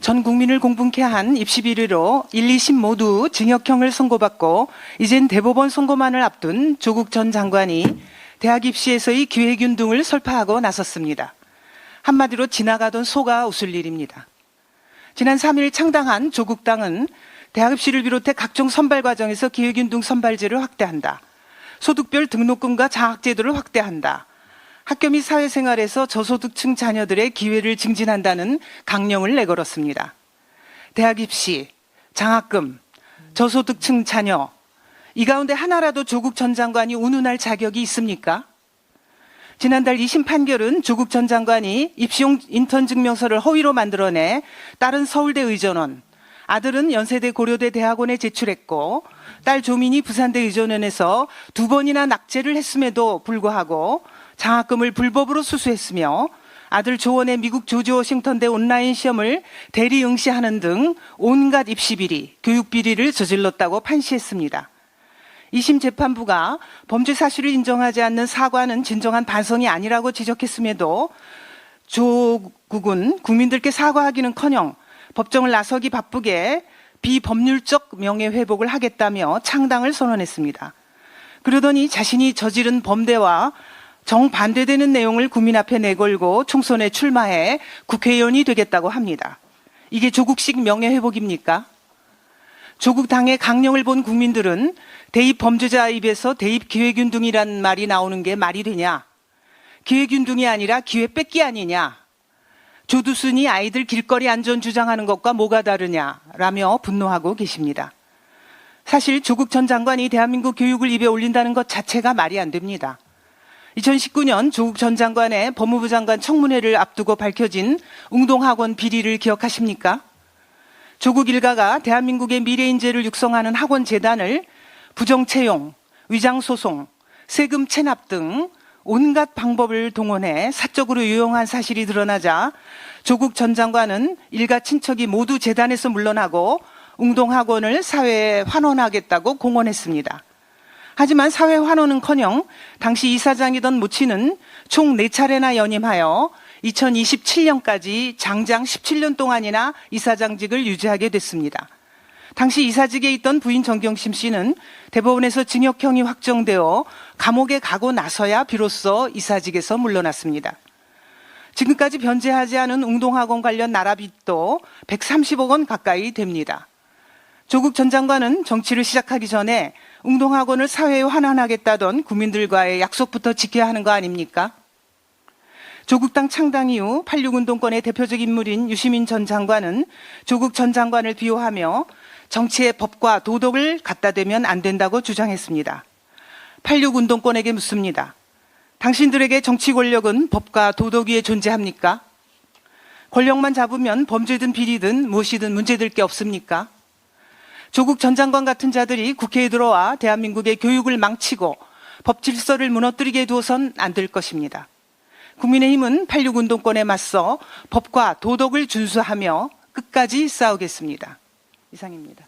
전 국민을 공분케 한 입시 비리로 1, 2심 모두 징역형을 선고받고 이젠 대법원 선고만을 앞둔 조국 전 장관이 대학 입시에서의 기회균 등을 설파하고 나섰습니다. 한마디로 지나가던 소가 웃을 일입니다. 지난 3일 창당한 조국당은 대학 입시를 비롯해 각종 선발 과정에서 기회균 등 선발제를 확대한다. 소득별 등록금과 장학제도를 확대한다. 학교 및 사회생활에서 저소득층 자녀들의 기회를 증진한다는 강령을 내걸었습니다. 대학 입시, 장학금, 저소득층 자녀, 이 가운데 하나라도 조국 전 장관이 운운할 자격이 있습니까? 지난달 2심 판결은 조국 전 장관이 입시용 인턴 증명서를 허위로 만들어내 딸은 서울대 의전원, 아들은 연세대 고려대 대학원에 제출했고 딸 조민이 부산대 의전원에서 2번이나 낙제를 했음에도 불구하고 장학금을 불법으로 수수했으며 아들 조원의 미국 조지 워싱턴대 온라인 시험을 대리 응시하는 등 온갖 입시 비리, 교육 비리를 저질렀다고 판시했습니다. 2심 재판부가 범죄 사실을 인정하지 않는 사과는 진정한 반성이 아니라고 지적했음에도 조국은 국민들께 사과하기는커녕 법정을 나서기 바쁘게 비법률적 명예회복을 하겠다며 창당을 선언했습니다. 그러더니 자신이 저지른 범죄와 정반대되는 내용을 국민 앞에 내걸고 총선에 출마해 국회의원이 되겠다고 합니다. 이게 조국식 명예회복입니까? 조국 당의 강령을 본 국민들은 대입 범죄자 입에서 대입 기회균등이란 말이 나오는 게 말이 되냐? 기회균등이 아니라 기회 뺏기 아니냐? 조두순이 아이들 길거리 안전 주장하는 것과 뭐가 다르냐라며 분노하고 계십니다. 사실 조국 전 장관이 대한민국 교육을 입에 올린다는 것 자체가 말이 안 됩니다. 2019년 조국 전 장관의 법무부 장관 청문회를 앞두고 밝혀진 웅동학원 비리를 기억하십니까? 조국 일가가 대한민국의 미래 인재를 육성하는 학원 재단을 부정 채용, 위장 소송, 세금 체납 등 온갖 방법을 동원해 사적으로 유용한 사실이 드러나자 조국 전 장관은 일가 친척이 모두 재단에서 물러나고 웅동학원을 사회에 환원하겠다고 공언했습니다. 하지만 사회 환원은커녕 당시 이사장이던 모친은 총 4차례나 연임하여 2027년까지 장장 17년 동안이나 이사장직을 유지하게 됐습니다. 당시 이사직에 있던 부인 정경심 씨는 대법원에서 징역형이 확정되어 감옥에 가고 나서야 비로소 이사직에서 물러났습니다. 지금까지 변제하지 않은 웅동학원 관련 나라빚도 130억 원 가까이 됩니다. 조국 전 장관은 정치를 시작하기 전에 웅동학원을 사회에 환원하겠다던 국민들과의 약속부터 지켜야 하는 거 아닙니까? 조국당 창당 이후 86운동권의 대표적 인물인 유시민 전 장관은 조국 전 장관을 비호하며 정치에 법과 도덕을 갖다 대면 안 된다고 주장했습니다. 86운동권에게 묻습니다. 당신들에게 정치 권력은 법과 도덕 위에 존재합니까? 권력만 잡으면 범죄든 비리든 무엇이든 문제될 게 없습니까? 조국 전 장관 같은 자들이 국회에 들어와 대한민국의 교육을 망치고 법 질서를 무너뜨리게 두어선 안 될 것입니다. 국민의힘은 86운동권에 맞서 법과 도덕을 준수하며 끝까지 싸우겠습니다. 이상입니다.